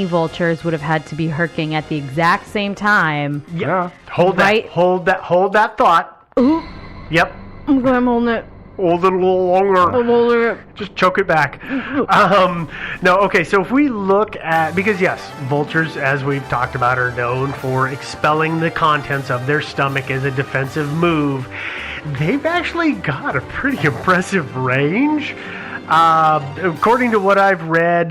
vultures would have had to be herking at the exact same time. Yeah. Hold that thought. Ooh. Yep. I'm holding it. Hold it a little longer. Just choke it back. No, okay, so if we look at, because yes, vultures, as we've talked about, are known for expelling the contents of their stomach as a defensive move. They've actually got a pretty impressive range. According to what I've read,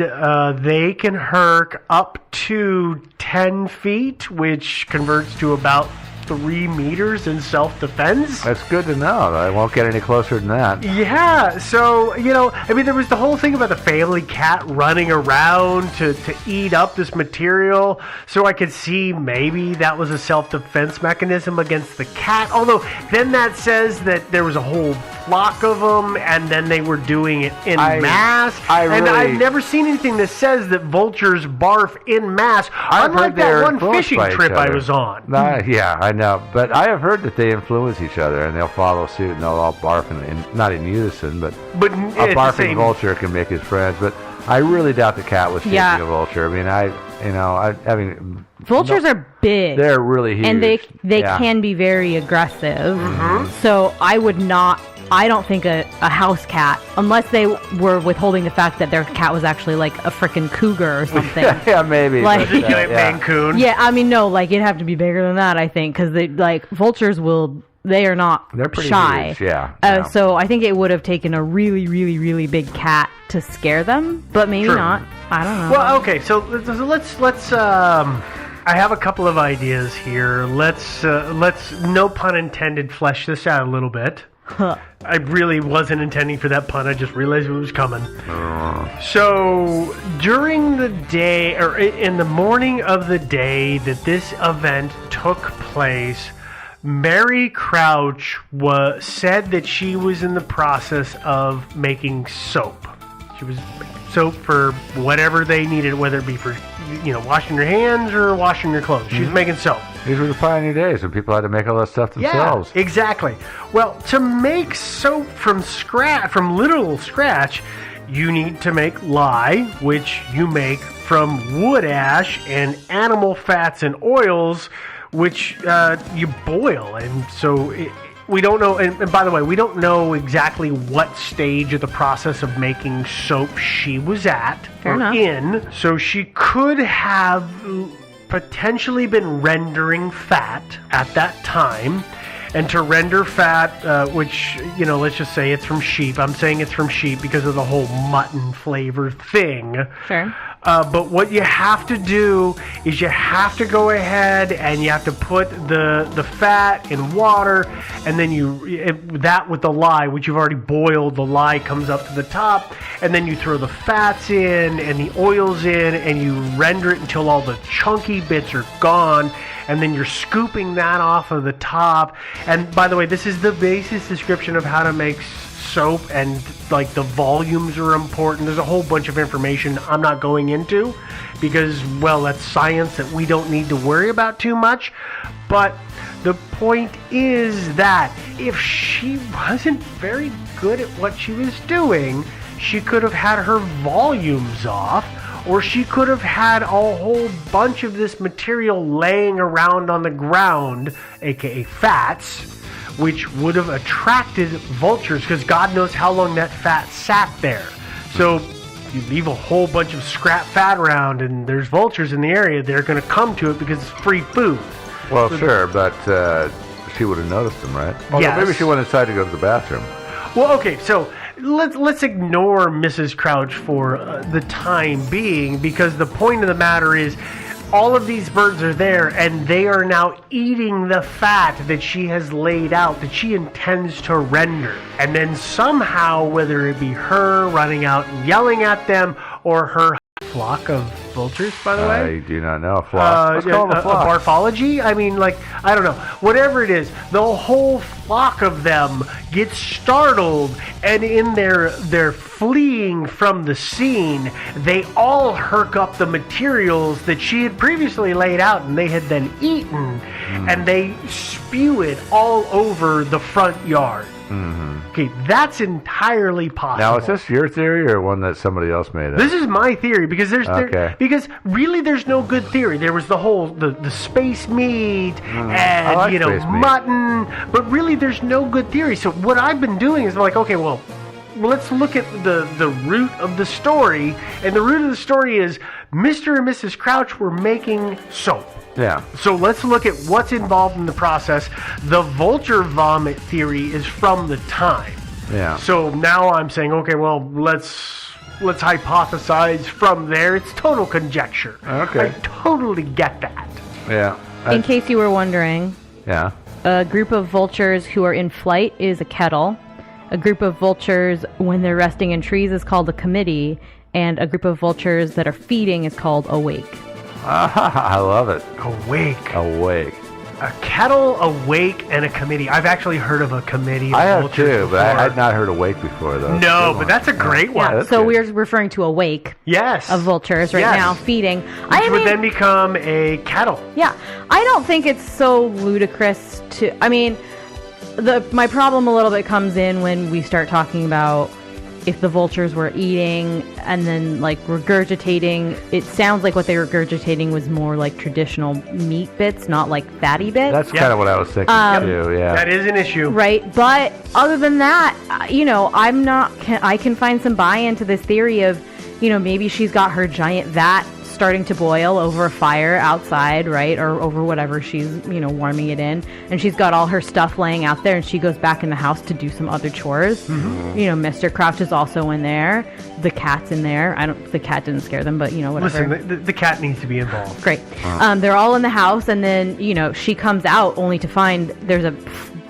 they can herc up to 10 feet, which converts to about 3 meters in self-defense. That's good to know. I won't get any closer than that. Yeah, so, there was the whole thing about the family cat running around to eat up this material, so I could see maybe that was a self-defense mechanism against the cat, although then that says that there was a whole flock of them, and then they were doing it in mass. I've never seen anything that says that vultures barf in mass, unlike that one fishing trip I was on. Yeah, I know, but I have heard that they influence each other, and they'll follow suit, and they'll all barf, not in unison, but a barfing vulture can make his friends, but I really doubt the cat was chasing a vulture. Vultures are big. They're really huge. And they can be very aggressive. Mm-hmm. So I don't think a house cat, unless they were withholding the fact that their cat was actually like a freaking cougar or something. Yeah, maybe. Like a giant Mancoon. Yeah, no, it'd have to be bigger than that, I think, because vultures they are not They're pretty shy. huge, yeah. So I think it would have taken a really, really, really big cat to scare them, but maybe not. I don't know. Well, okay, so let's I have a couple of ideas here. Let's no pun intended, flesh this out a little bit. I really wasn't intending for that pun. I just realized it was coming. So, during the day, or in the morning of the day that this event took place, Mary Crouch said that she was in the process of making soap. She was making soap for whatever they needed, whether it be for washing your hands or washing your clothes. She was making soap. These were the pioneer days when people had to make all that stuff themselves. Yeah, exactly. Well, to make soap from literal scratch, you need to make lye, which you make from wood ash and animal fats and oils, which you boil. And so we don't know, and by the way, we don't know exactly what stage of the process of making soap she was at in. So she could have potentially been rendering fat at that time. And to render fat, which, let's just say it's from sheep. I'm saying it's from sheep because of the whole mutton flavor thing. Sure. But what you have to do is you have to go ahead and you have to put the fat in water, and then that with the lye, which you've already boiled, the lye comes up to the top, and then you throw the fats in and the oils in, and you render it until all the chunky bits are gone. And then you're scooping that off of the top. And by the way, this is the basis description of how to make soap, and the volumes are important. There's a whole bunch of information I'm not going into because, that's science that we don't need to worry about too much. But the point is that if she wasn't very good at what she was doing, she could have had her volumes off. Or she could have had a whole bunch of this material laying around on the ground, aka fats, which would have attracted vultures, because God knows how long that fat sat there. So you leave a whole bunch of scrap fat around and there's vultures in the area, they're going to come to it because it's free food. Well, sure, but she would have noticed them, right? Yes. Maybe she went inside to go to the bathroom. Well, okay, so let's ignore Mrs. Crouch for the time being, because the point of the matter is all of these birds are there, and they are now eating the fat that she has laid out, that she intends to render. And then somehow, whether it be her running out and yelling at them, or her flock of vultures, by the way. I do not know. A flock. Let's call them a flock. A barfology? I mean, I don't know. Whatever it is, the whole flock of them gets startled, and in their fleeing from the scene, they all herk up the materials that she had previously laid out and they had then eaten, and they spew it all over the front yard. Mm-hmm. Okay, that's entirely possible. Now, is this your theory or one that somebody else made up? This is my theory because because really there's no good theory. There was the whole the space meat and like space meat. mutton, but really there's no good theory. So what I've been doing is like, okay, well, let's look at the root of the story, and the root of the story is Mr. and Mrs. Crouch were making soap. Yeah. So let's look at what's involved in the process. The vulture vomit theory is from the time. Yeah. So now I'm saying, okay, well, let's hypothesize from there. It's total conjecture. Okay. I totally get that. Yeah. In case you were wondering, Yeah. a group of vultures who are in flight is a kettle. A group of vultures when they're resting in trees is called a committee. And a group of vultures that are feeding is called a wake. I love it. Awake. Awake. A kettle, a wake, and a committee. I've actually heard of a committee of I have vultures too, but I before. had not heard awake before, though. No, but that's a great one. Yeah, that's so good. we're referring to a wake Yes. of vultures right Yes. now feeding. Which would then become a kettle. Yeah, I don't think it's so ludicrous to. I mean, my problem a little bit comes in when we start talking about if the vultures were eating and then like regurgitating. It sounds like what they were regurgitating was more like traditional meat bits, not like fatty bits. That's kind of what I was thinking too. Yeah. That is an issue. Right, but other than that, I can find some buy-in to this theory of, maybe she's got her giant vat starting to boil over a fire outside, right, or over whatever she's, warming it in, and she's got all her stuff laying out there, and she goes back in the house to do some other chores. Mm-hmm. Mr. Crouch is also in there. The cat's in there. The cat didn't scare them, but, whatever. Listen, the cat needs to be involved. Great. They're all in the house, and then, she comes out only to find there's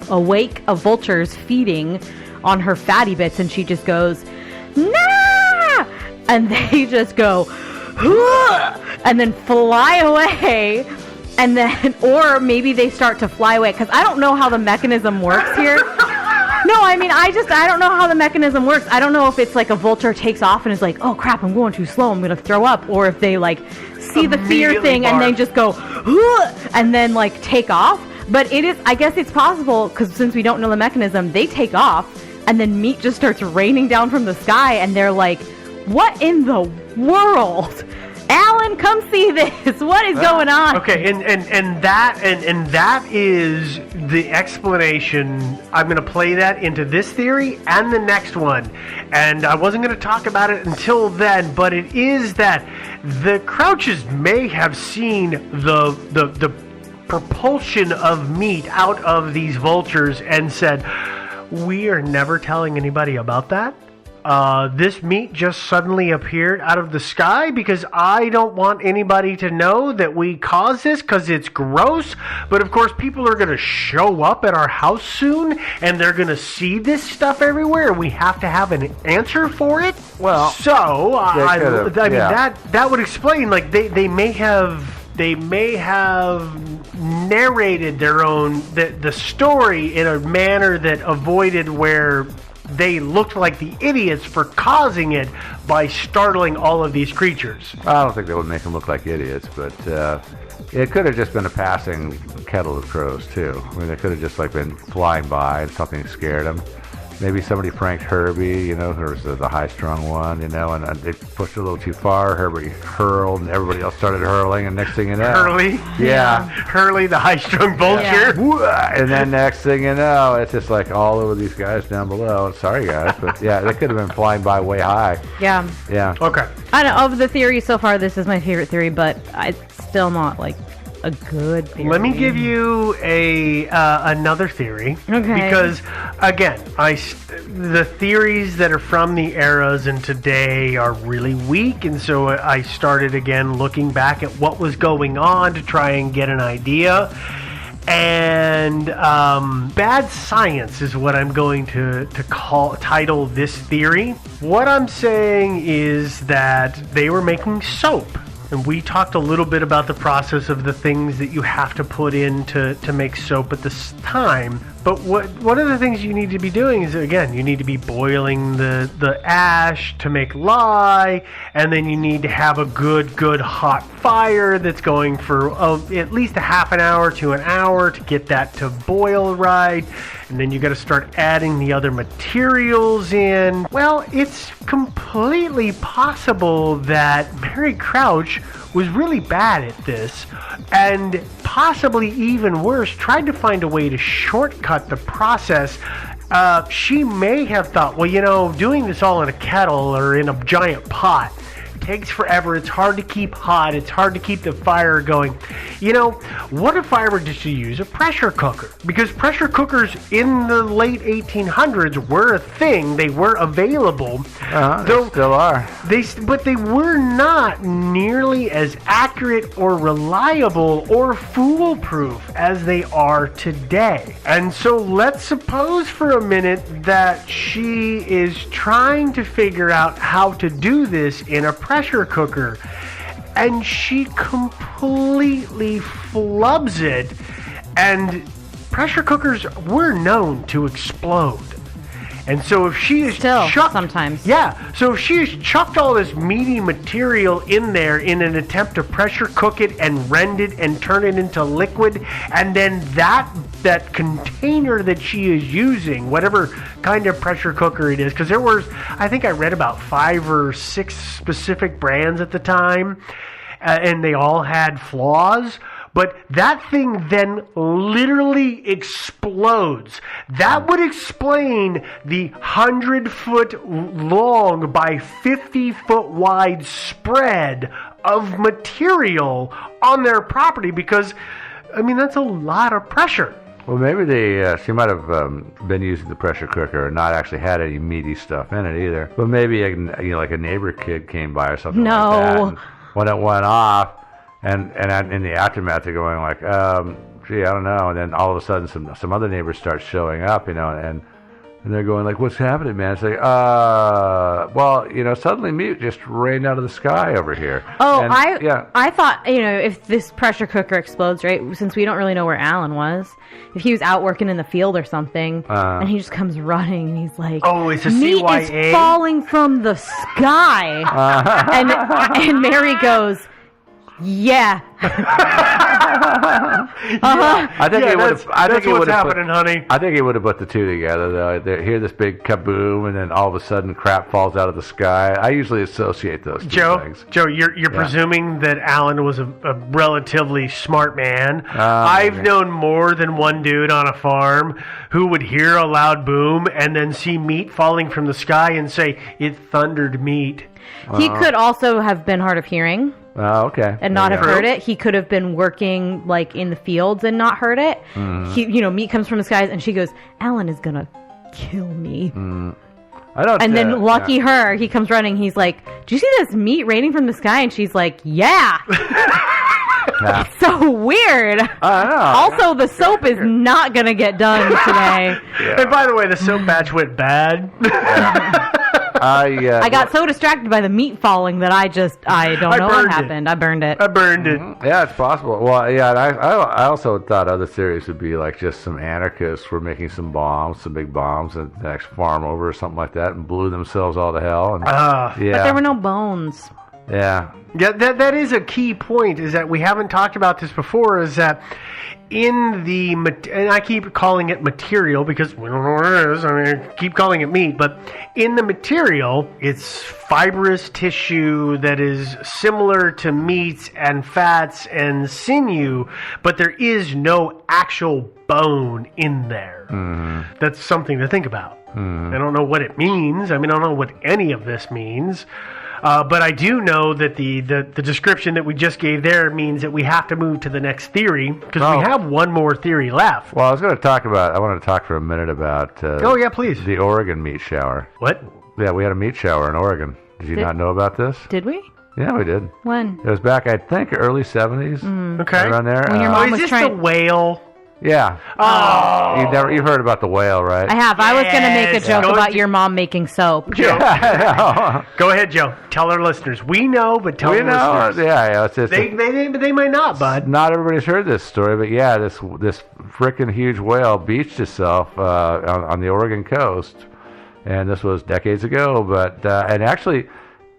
a wake of vultures feeding on her fatty bits, and she just goes, nah! And they just go, and then fly away, and then, or maybe they start to fly away, because I don't know how the mechanism works here. No, I mean, I don't know how the mechanism works. I don't know if it's like a vulture takes off and is like, oh crap, I'm going too slow, I'm going to throw up, or if they like see the fear thing and they just go, and then like take off. But I guess it's possible, because since we don't know the mechanism, they take off, and then meat just starts raining down from the sky, and they're like, what in the world? Alan, come see this. What is going on? Okay, and that is the explanation. I'm going to play that into this theory and the next one. And I wasn't going to talk about it until then, but it is that the Crouches may have seen the propulsion of meat out of these vultures and said, we are never telling anybody about that. This meat just suddenly appeared out of the sky because I don't want anybody to know that we caused this because it's gross. But of course, people are going to show up at our house soon and they're going to see this stuff everywhere. And we have to have an answer for it. Well, so I mean, that would explain, like, they may have narrated their own the story in a manner that avoided where they looked like the idiots for causing it by startling all of these creatures. I don't think that would make them look like idiots, but it could have just been a passing kettle of crows too. I mean, they could have just like been flying by and something scared them. Maybe somebody pranked Herbie, who was the high-strung one, and they pushed it a little too far. Herbie hurled, and everybody else started hurling, and next thing you know... Hurley? Yeah. Hurley, the high-strung vulture. Yeah. And then next thing you know, it's just like all over these guys down below. Sorry, guys, but yeah, they could have been flying by way high. Yeah. Yeah. Okay. I don't know, of the theories so far, this is my favorite theory, but it's still not, like, a good theory. Let me give you another theory. Okay. Because again, the theories that are from the eras and today are really weak, and so I started again looking back at what was going on to try and get an idea. And bad science is what I'm going to title this theory. What I'm saying is that they were making soap. And we talked a little bit about the process of the things that you have to put in to make soap at this time. But one of the things you need to be doing is, again, you need to be boiling the ash to make lye, and then you need to have a good hot fire that's going for at least a half an hour to an hour to get that to boil right. And then you got to start adding the other materials in. Well, it's completely possible that Mary Crouch was really bad at this, and possibly even worse, tried to find a way to shortcut the process. She may have thought, well, doing this all in a kettle or in a giant pot takes forever. It's hard to keep hot. It's hard to keep the fire going. What if I were just to use a pressure cooker? Because pressure cookers in the late 1800s were a thing. They were available. They still are. But they were not nearly as accurate or reliable or foolproof as they are today. And so let's suppose for a minute that she is trying to figure out how to do this in a pressure cooker, and she completely flubs it. And pressure cookers were known to explode, and so if she is sometimes so if she has chucked all this meaty material in there in an attempt to pressure cook it and rend it and turn it into liquid, and then that container that she is using, whatever kind of pressure cooker it is, because there was, I think I read about 5 or 6 specific brands at the time, and they all had flaws. But that thing then literally explodes. That would explain the 100-foot long by 50-foot wide spread of material on their property, because, that's a lot of pressure. Well, maybe she might have been using the pressure cooker and not actually had any meaty stuff in it either. But maybe like a neighbor kid came by or something like that. And when it went off, and in the aftermath, they're going like, gee, I don't know. And then all of a sudden, some other neighbors start showing up, and they're going like, what's happening, man? It's like, suddenly meat just rained out of the sky over here. Oh, I thought, if this pressure cooker explodes, right, since we don't really know where Alan was, if he was out working in the field or something, and he just comes running, and he's like, oh, it's a meat CYA? is falling from the sky. And Mary goes, yeah. I think it would have. That's what's happening, honey. I think he would have put the two together, though. They hear this big kaboom, and then all of a sudden, crap falls out of the sky. I usually associate those two things. Joe, you're presuming that Alan was a relatively smart man. I've known more than one dude on a farm who would hear a loud boom and then see meat falling from the sky and say, "It thundered meat." He could also have been hard of hearing. Oh, okay. And not have heard it. He could have been working like in the fields and not heard it. Mm. Meat comes from the skies, and she goes, "Alan is gonna kill me." Mm. Then lucky her, he comes running. He's like, "Do you see this meat raining from the sky?" And she's like, "Yeah." It's so weird. I know. Also, the soap is not gonna get done today. Yeah. And by the way, the soap batch went bad. I got so distracted by the meat falling that I don't know what happened. I burned it. Mm-hmm. Yeah, it's possible. Well, yeah, and I also thought other theories would be like just some anarchists were making some big bombs, and the next farm over or something like that, and blew themselves all to hell. And, But there were no bones. Yeah. Yeah, that is a key point, is that we haven't talked about this before, is that in the, and I keep calling it material because we don't know what it is, I keep calling it meat, but in the material, it's fibrous tissue that is similar to meats and fats and sinew, but there is no actual bone in there. Mm-hmm. That's something to think about. Mm-hmm. I don't know what it means. I don't know what any of this means. But I do know that the description that we just gave there means that we have to move to the next theory, because we have one more theory left. Well, I wanted to talk for a minute about please. The Oregon meat shower. What? Yeah, we had a meat shower in Oregon. Did you not know about this? Did we? Yeah, we did. When? It was back, I think, early 70s. Okay. Around there. When your mom was is this the whale? Yeah. Oh. You've heard about the whale, right? I have. I was going to make a joke about your mom making soap. Yeah. Go ahead, Joe. Tell our listeners. We know, but tell our listeners. Yeah. It's just they might not, bud. Not everybody's heard this story, but yeah, this freaking huge whale beached itself on the Oregon coast, and this was decades ago. But and actually,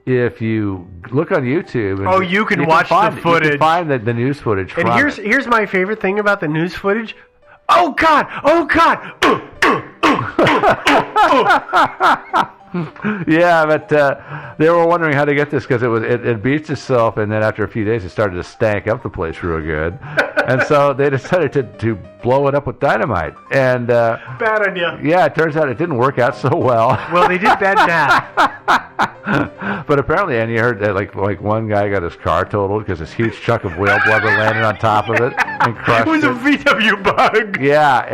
if you look on YouTube, you can watch the footage. You can find the news footage. And here's my favorite thing about the news footage. Oh God! Yeah, but they were wondering how to get this because it beached itself, and then after a few days, it started to stank up the place real good, and so they decided to blow it up with dynamite. And bad idea. Yeah, it turns out it didn't work out so well. Well, they did bad math. But apparently, and you heard that like one guy got his car totaled because this huge chunk of whale blubber landed on top of it and crushed it. It was a VW bug. Yeah,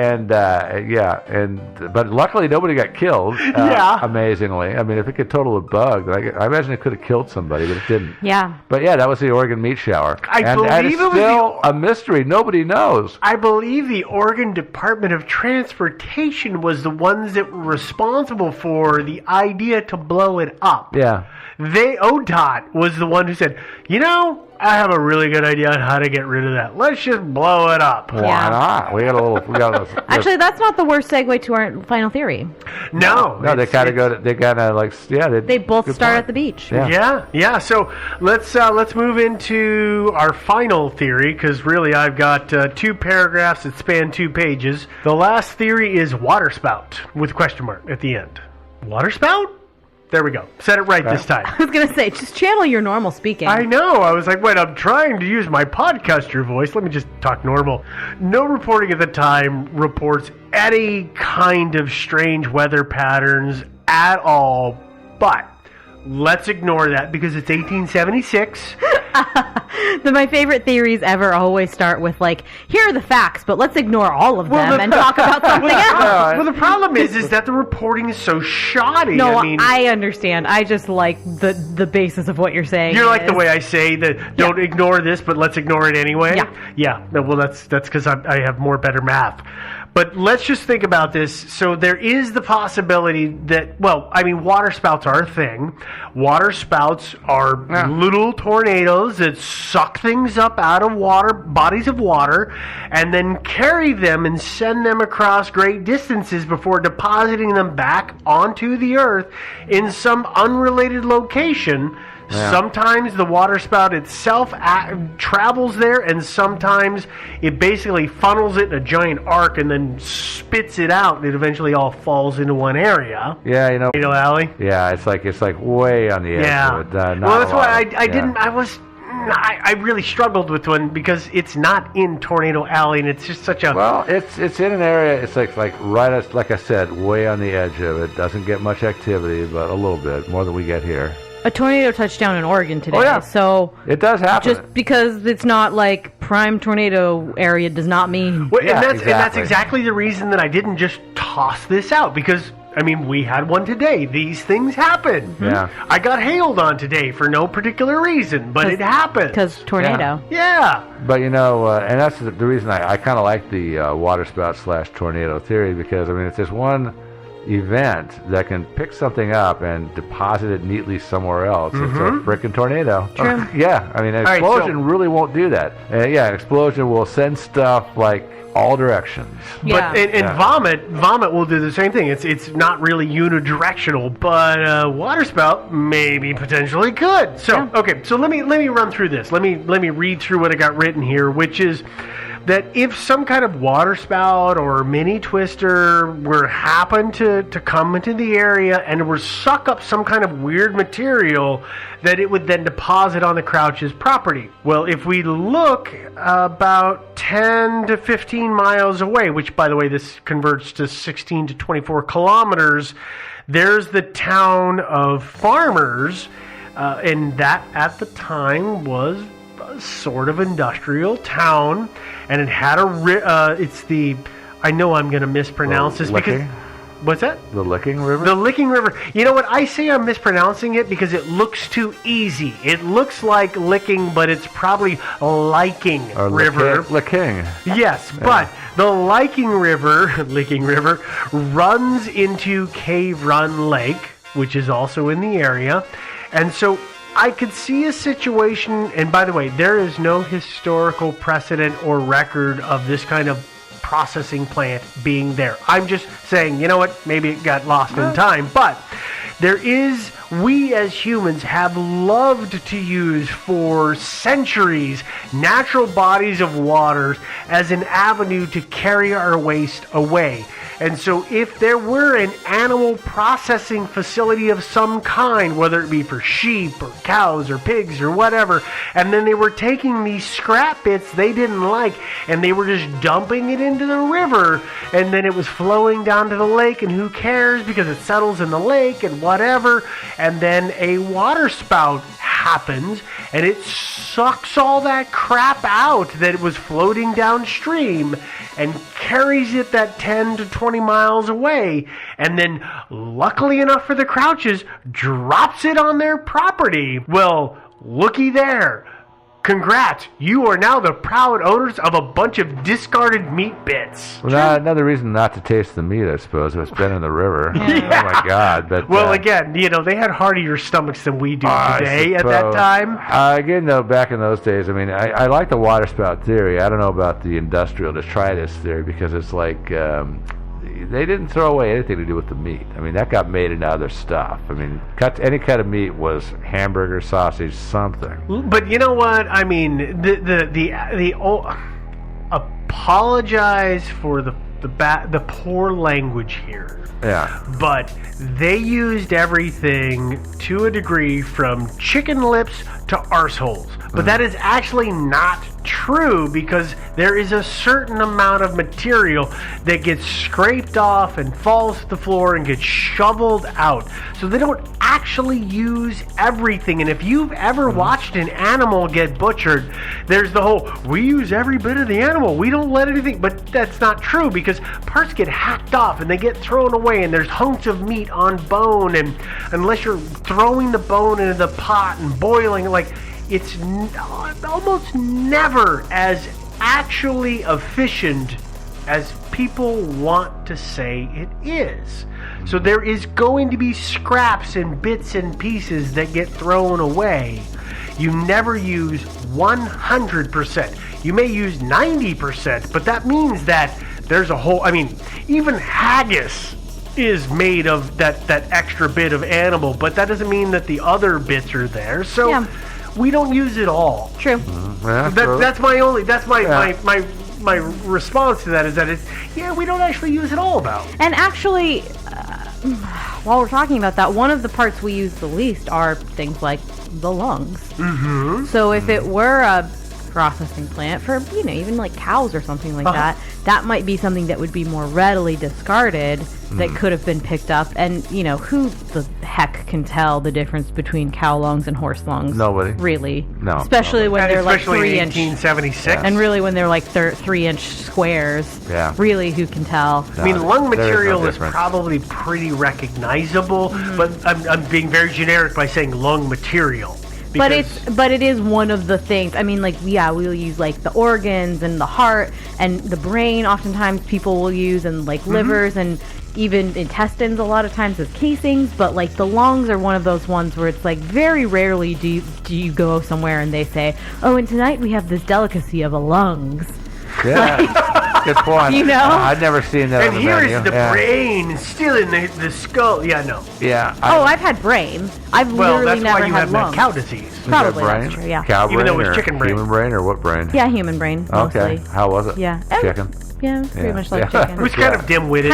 but luckily nobody got killed. Amazingly. I mean, if it could total a bug, I imagine it could have killed somebody, but it didn't. Yeah. But yeah, that was the Oregon meat shower. I believe it's still a mystery. Nobody knows. I believe the Oregon Department of Transportation was the ones that were responsible for the idea to blow it up. Yeah. ODOT was the one who said, I have a really good idea on how to get rid of that. Let's just blow it up. Why not? We got a little. Actually, that's not the worst segue to our final theory. No, they kind of go. They kind of like. Yeah, they both start at the beach. Yeah. So let's move into our final theory because really I've got 2 paragraphs that span 2 pages. The last theory is waterspout with question mark at the end. Waterspout? There we go. Said it right this time. I was going to say, just channel your normal speaking. I know. I was like, wait, I'm trying to use my podcaster voice. Let me just talk normal. No reporting at the time reports any kind of strange weather patterns at all. But let's ignore that because it's 1876. My favorite theories ever always start with like, here are the facts, but let's ignore all of them and talk about something else. Well, the problem is that the reporting is so shoddy. No, I understand. I just like the basis of what you're saying. You're like the way I say that don't ignore this, but let's ignore it anyway? Yeah. No, well, that's because I have better math. But let's just think about this. So there is the possibility that, waterspouts are a thing. Waterspouts are little tornadoes that suck things up out of bodies of water, and then carry them and send them across great distances before depositing them back onto the earth in some unrelated location. Yeah. Sometimes the waterspout itself travels there, and sometimes it basically funnels it in a giant arc and then spits it out, and it eventually all falls into one area. Yeah, Tornado Alley. Yeah, it's like way on the edge of it. Well, that's why I didn't. I really struggled with one because it's not in Tornado Alley, and it's just such a. Well, it's in an area. It's like right, like I said, way on the edge of it. Doesn't get much activity, but a little bit more than we get here. A tornado touched down in Oregon today. Oh, yeah. So it does happen. Just because it's not like prime tornado area does not mean. Well, and that's exactly the reason that I didn't just toss this out because. We had one today. These things happen. Yeah. I got hailed on today for no particular reason, but it happened. Because tornado. Yeah. But, and that's the reason I kind of like the waterspout/tornado theory because, if there's one event that can pick something up and deposit it neatly somewhere else, it's a freaking tornado. True. Yeah. An explosion really won't do that. An explosion will send stuff like all directions. Yeah. But vomit will do the same thing. It's not really unidirectional, but waterspout maybe potentially could. So okay, so let me run through this. Let me read through what I got written here, which is that if some kind of waterspout or mini twister were happen to come into the area and were suck up some kind of weird material, that it would then deposit on the Crouch's property. Well, if we look about 10 to 15 miles away, which, by the way, this converts to 16 to 24 kilometers, there's the town of Farmers, and that at the time was a sort of industrial town, and it had I know I'm going to mispronounce this because... What's that? The Licking River? The Licking River. You know what? I say I'm mispronouncing it because it looks too easy. It looks like licking, but it's probably Liking River. Licking. Yes, but the Licking River runs into Cave Run Lake, which is also in the area. And so I could see a situation, and by the way, there is no historical precedent or record of this kind of processing plant being there. I'm just saying, you know what, maybe it got lost in time, but we as humans have loved to use for centuries natural bodies of water as an avenue to carry our waste away. And so if there were an animal processing facility of some kind, whether it be for sheep or cows or pigs or whatever, and then they were taking these scrap bits they didn't like and they were just dumping it into the river, and then it was flowing down to the lake, and who cares because it settles in the lake and whatever, and then a water spout happens and it sucks all that crap out that was floating downstream and carries it that 10 to 20 miles away, and then luckily enough for the Crouches, drops it on their property. Well, looky there. Congrats, you are now the proud owners of a bunch of discarded meat bits. Well, another reason not to taste the meat, I suppose, if it's been in the river. Yeah. Oh, my God. But well, again, they had heartier stomachs than we do today at that time. Again, though, back in those days, I mean, I like the water spout theory. I don't know about the industrial detritus theory, because it's like... they didn't throw away anything to do with the meat. I mean, that got made into other stuff. I mean, any cut of meat was hamburger, sausage, something. But you know what? I mean, apologize for the poor language here. Yeah. But they used everything to a degree from chicken lips to arseholes. But that is actually not true, because there is a certain amount of material that gets scraped off and falls to the floor and gets shoveled out. So they don't actually use everything. And if you've ever watched an animal get butchered, there's the whole, we use every bit of the animal, we don't let anything. But that's not true, because parts get hacked off and they get thrown away, and there's hunks of meat on bone, and unless you're throwing the bone into the pot and boiling, like, it's almost never as actually efficient as people want to say it is. So there is going to be scraps and bits and pieces that get thrown away. You never use 100%. You may use 90%, but that means that there's a whole... I mean, even haggis is made of that extra bit of animal, but that doesn't mean that the other bits are there. So... Yeah. We don't use it all. True. Yeah, that's my response to that, is that we don't actually use it all about. And actually, while we're talking about that, one of the parts we use the least are things like the lungs. Mm-hmm. So if it were a processing plant for, even like cows or something like that might be something that would be more readily discarded, that could have been picked up. And, who the heck can tell the difference between cow lungs and horse lungs? Nobody. Really? No. Especially when they're like 3 inch. 1876. Yeah. And really when they're like 3-inch squares. Yeah. Really, who can tell? I mean, lung material is probably pretty recognizable, but I'm being very generic by saying lung material. But it is one of the things. I mean, like, we'll use like the organs and the heart and the brain. Oftentimes people will use, and like livers and even intestines a lot of times as casings. But like the lungs are one of those ones where it's like very rarely do you go somewhere and they say, oh, and tonight we have this delicacy of a lungs. Yeah, good point. I've never seen that. And on the here menu. is the brain still in the skull. Yeah, no. Yeah. I've had brain. I've literally never had lungs. That's why you have cow disease. Probably that's true. Yeah. Cow brain, even though it was chicken brain. Human brain, or what brain? Yeah, human brain. Mostly. Okay. How was it? Yeah. Chicken. Yeah, pretty much like chicken. It was kind of dim-witted.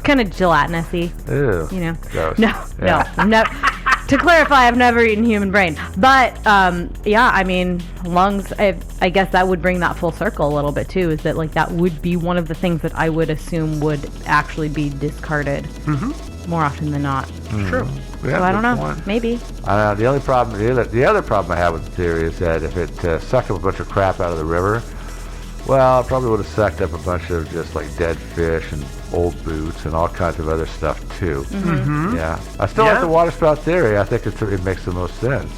Kind of gelatinous-y. Ew. Gross. No. To clarify, I've never eaten human brain. But, I mean, lungs, I guess that would bring that full circle a little bit, too, is that, like, that would be one of the things that I would assume would actually be discarded more often than not. True. Yeah, so I don't know. Maybe. The other problem I have with the theory is that if it sucked up a bunch of crap out of the river, well, it probably would have sucked up a bunch of just like dead fish and old boots and all kinds of other stuff too. Yeah, I still like the water spout theory. I think it makes the most sense.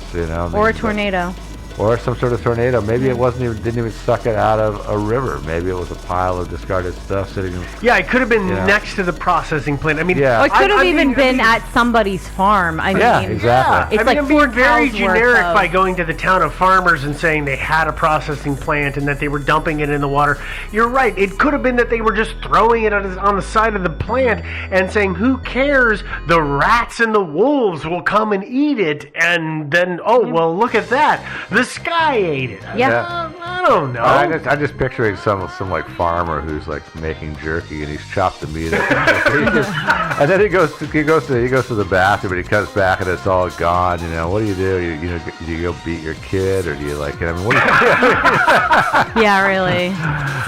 Or a tornado. or some sort of tornado. Maybe it didn't even suck it out of a river. Maybe it was a pile of discarded stuff sitting. Yeah, it could have been next to the processing plant. I mean, or it could have even been at somebody's farm. I mean, exactly. It's like I'm being very generic by going to the town of farmers and saying they had a processing plant and that they were dumping it in the water. You're right. It could have been that they were just throwing it on the side of the plant and saying, "Who cares? The rats and the wolves will come and eat it." And then, well, look at that. The sky ate it. Yeah. I don't know. I'm just picturing some like farmer who's like making jerky and he's chopped the meat up. And then he goes to the bathroom and he comes back and it's all gone. You know, what do? Do you go beat your kid or do you like? I mean, what do you? Yeah, really.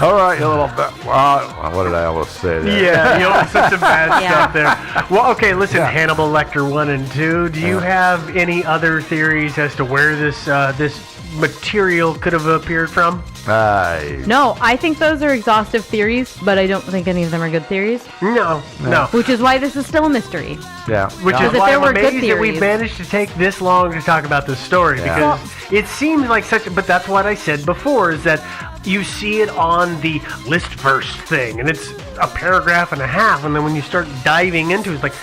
All right, you little. What did I almost say there? Yeah, you almost said some bad stuff there. Well, okay, listen, Hannibal Lecter 1 and 2. Do you have any other theories as to where this material could have appeared from? No, I think those are exhaustive theories, but I don't think any of them are good theories. No. Which is why this is still a mystery. Yeah. Which is why I'm amazed that we've managed to take this long to talk about this story, because it seems like but that's what I said before, is that you see it on the list first thing, and it's a paragraph and a half, and then when you start diving into it, it's like,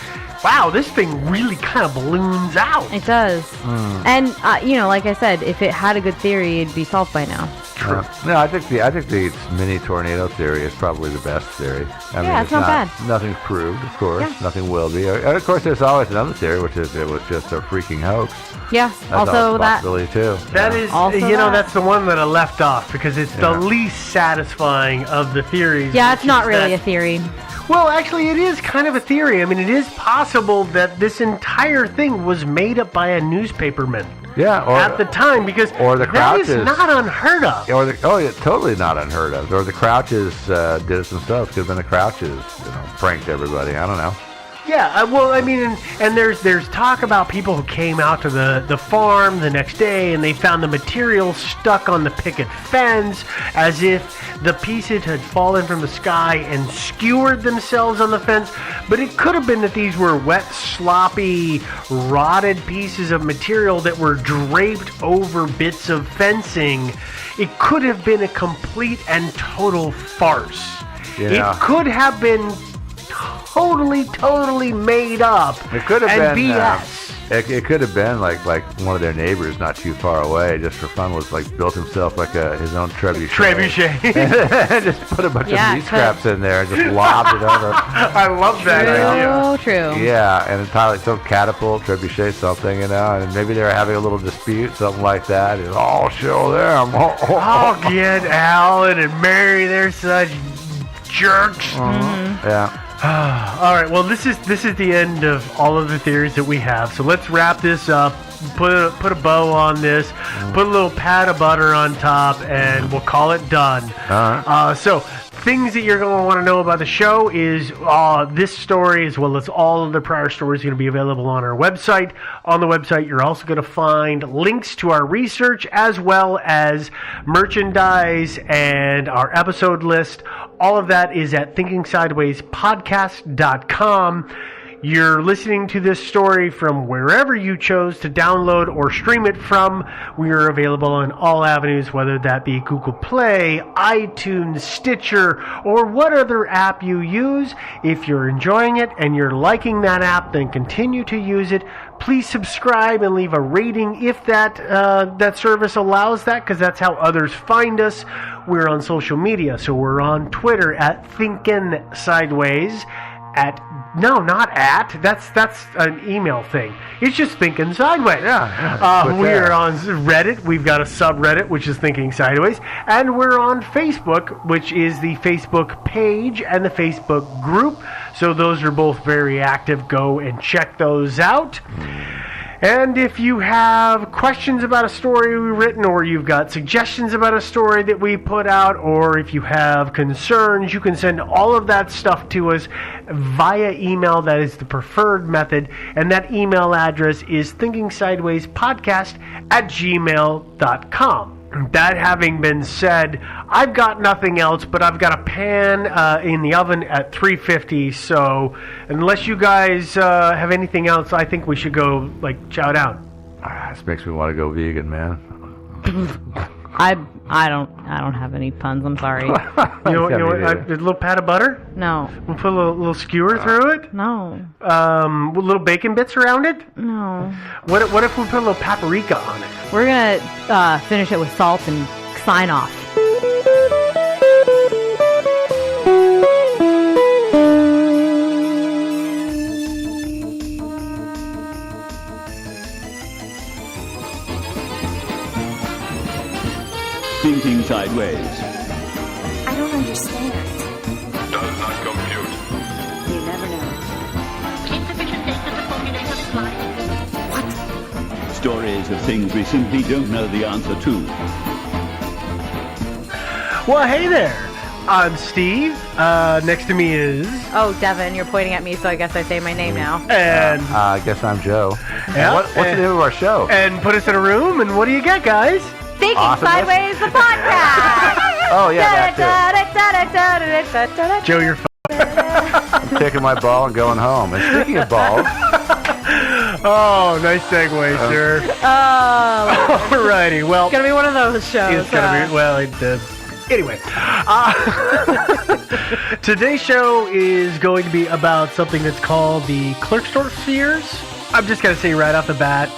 wow, this thing really kind of balloons out. It does. And, like I said, if it had a good theory, it'd be solved by now. True. No, I think the mini tornado theory is probably the best theory. I mean, it's not bad. Nothing's proved, of course. Yeah. Nothing will be. And of course, there's always another theory, which is it was just a freaking hoax. Yeah, that's also a possibility too. That is, that's the one that I left off because it's the least satisfying of the theories. Yeah, it's not really a theory. Well, actually, it is kind of a theory. I mean, it is possible that this entire thing was made up by a newspaperman. Yeah, at the time, because the Crouches, that is not unheard of. Totally not unheard of. Or the Crouches did it themselves. Could have been the Crouches, pranked everybody. I don't know. Yeah, well, I mean, and there's talk about people who came out to the farm the next day and they found the material stuck on the picket fence as if the pieces had fallen from the sky and skewered themselves on the fence. But it could have been that these were wet, sloppy, rotted pieces of material that were draped over bits of fencing. It could have been a complete and total farce. Yeah. It could have been totally made up. It could have been BS. It could have been like one of their neighbors not too far away, just for fun, was like built himself like his own trebuchet. And just put a bunch of meat scraps in there and just lobbed it over. I love that idea. True. Yeah, and entirely some catapult, trebuchet, something, and maybe they were having a little dispute, something like that. And, show them. Oh, get Alan and Mary, they're such jerks. Yeah. All right. Well, this is the end of all of the theories that we have. So let's wrap this up. Put a bow on this. Put a little pat of butter on top, and we'll call it done. All right. So things that you're going to want to know about the show is this story, as well as all of the prior stories, are going to be available on our website. On the website, you're also going to find links to our research, as well as merchandise and our episode list. All of that is at thinkingsidewayspodcast.com. You're listening to this story from wherever you chose to download or stream it from. We are available on all avenues, whether that be Google Play, iTunes, Stitcher, or what other app you use. If you're enjoying it and you're liking that app, then continue to use it. Please subscribe and leave a rating if that service allows that, because that's how others find us. We're on social media, so we're on Twitter at Thinkin' Sideways. That's an email thing. It's just Thinking Sideways. We are on Reddit. We've got a subreddit, which is Thinking Sideways. And we're on Facebook, which is the Facebook page and the Facebook group. So those are both very active. Go and check those out. And if you have questions about a story we've written, or you've got suggestions about a story that we put out, or if you have concerns, you can send all of that stuff to us via email. That is the preferred method. And that email address is thinkingsidewayspodcast@gmail.com. That having been said, I've got nothing else, but I've got a pan in the oven at 350. So unless you guys have anything else, I think we should go chow down. This makes me want to go vegan, man. I don't have any puns. I'm sorry. You know what? A little pat of butter. No. We'll put a little skewer through it. No. With little bacon bits around it. No. What if we put a little paprika on it? We're gonna finish it with salt and sign off. Thinking sideways. I don't understand. Does not compute. You never know. Insufficient data to formulate a reply. Stories of things we simply don't know the answer to. Well, hey there. I'm Steve. Next to me is... Oh, Devin, you're pointing at me, so I guess I say my name now. And... I guess I'm Joe. Yeah, What's the name of our show? And put us in a room, and what do you get, guys? Thinking Awesomeness? Sideways, the podcast! Oh, yeah, that Joe, you're too. I'm taking my ball and going home. And speaking of balls... Oh, nice segue, sir. Oh. Alrighty, well... It's going to be one of those shows. It's going to be... Well, anyway. Today's show is going to be about something that's called the Klerksdorf spheres. I'm just going to say right off the bat,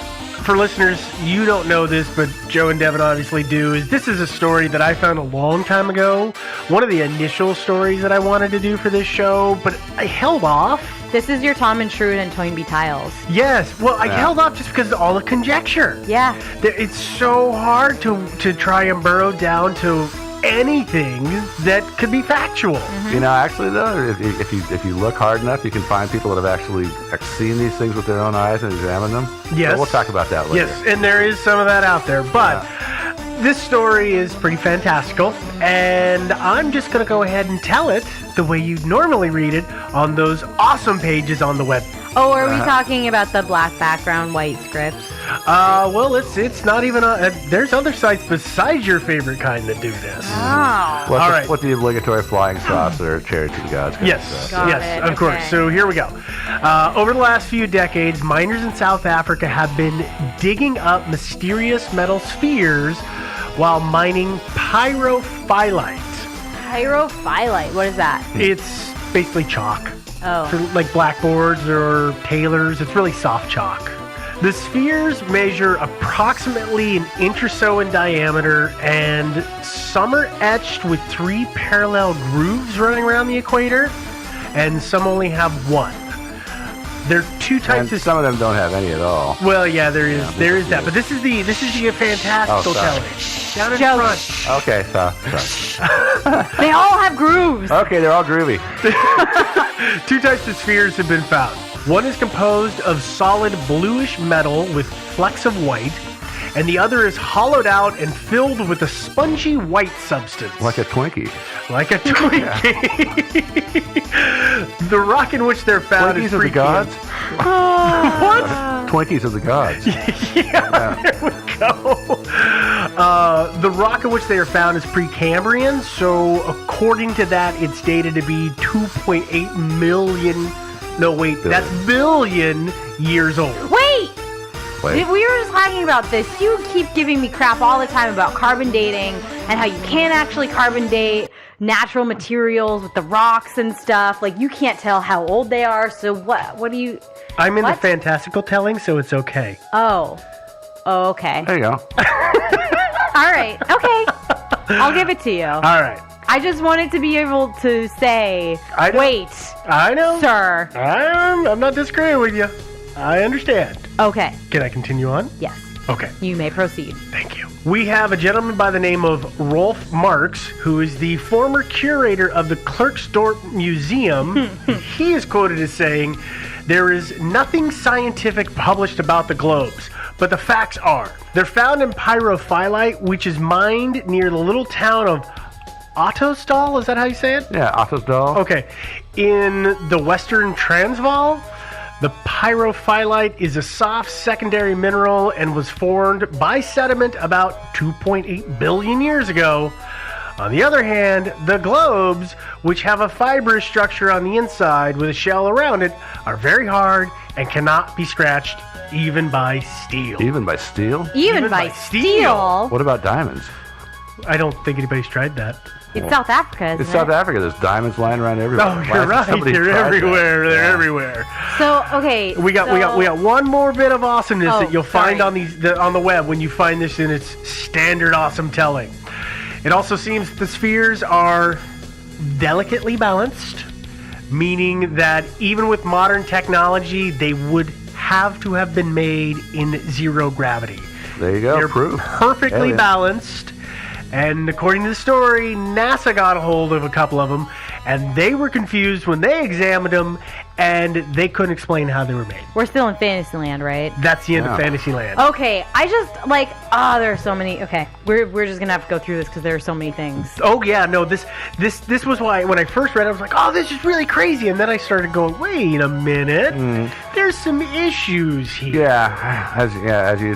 for listeners, you don't know this, but Joe and Devin obviously do, this is a story that I found a long time ago. One of the initial stories that I wanted to do for this show, but I held off. This is your Tom and Shrewd and Toynbee tiles. Yes, well, I held off just because of all the conjecture. Yeah. It's so hard to try and burrow down to anything that could be factual. You know, actually, though, if you look hard enough, you can find people that have actually seen these things with their own eyes and examined them. Yes. But we'll talk about that later. Yes, and there is some of that out there. But this story is pretty fantastical, and I'm just going to go ahead and tell it the way you'd normally read it on those awesome pages on the web. Oh, are we talking about the black background, white scripts? Well, it's not even there's other sites besides your favorite kind that do this. Oh. All right. What the obligatory flying saucer, charity to the gods. Yes, Got yes, it, of course. okay. So here we go. Over the last few decades, miners in South Africa have been digging up mysterious metal spheres while mining pyrophyllite. Pyrophyllite, what is that? It's basically chalk. Oh. For like blackboards or tailors, it's really soft chalk. The spheres measure approximately an inch or so in diameter, and some are etched with 3 parallel grooves running around the equator, and some only have 1. There are 2 types And some of them don't have any at all. Well, yeah, there is that, but this is the fantastical sorry. telling. Down in Joke. front. Okay, sorry. They all have grooves. Okay, they're all groovy. 2 types of spheres have been found. One is composed of solid bluish metal with flecks of white, and the other is hollowed out and filled with a spongy white substance. Like a Twinkie. Like a Twinkie. The rock in which they're found Twinkies is of the gods? What? Twinkies of the gods. Yeah, there we go. The rock in which they are found is Precambrian, so according to that, it's dated to be 2.8 million. No, wait, that's billion years old. Wait! Wait. We were just talking about this. You keep giving me crap all the time about carbon dating and how you can't actually carbon date natural materials with the rocks and stuff. Like, you can't tell how old they are, so what do you... I'm into What? fantastical telling, so it's okay. Oh, okay. There you go. All right, okay. I'll give it to you. All right. I just wanted to be able to say, I know. wait, I know. sir. I'm not disagreeing with you. I understand. Okay, Can I continue on? yes, Okay. you may proceed. Thank you. We have a gentleman by the name of Rolf Marx, who is the former curator of the Klerksdorp Museum. He is quoted as saying, "There is nothing scientific published about the globes, but the facts are. They're found in pyrophyllite, which is mined near the little town of Ottosdal." Is that how you say it? Yeah, Ottosdal. Okay. In the Western Transvaal, the pyrophyllite is a soft secondary mineral and was formed by sediment about 2.8 billion years ago. On the other hand, the globes, which have a fibrous structure on the inside with a shell around it, are very hard and cannot be scratched even by steel. Even by steel? Even by steel. What about diamonds? I don't think anybody's tried that. It's South Africa, isn't It's South Africa. There's diamonds lying around everywhere. Oh, you're right. They're everywhere. They're everywhere. So okay, We got one more bit of awesomeness Oh, that you'll find sorry. on the web when you find this in its standard awesome telling. It also seems that the spheres are delicately balanced, meaning that even with modern technology, they would have to have been made in zero gravity. There you go. They're Proof. perfectly Alien. balanced. And according to the story, NASA got a hold of a couple of them, and they were confused when they examined them, and they couldn't explain how they were made. we're still in Fantasyland, right? That's the end Yeah. of Fantasyland. Okay, I just like there are so many. Okay, we're just gonna have to go through this because there are so many things. Oh yeah, no, this was why when I first read it, I was like, oh, this is really crazy, and then I started going, wait a minute, there's some issues here. Yeah, as you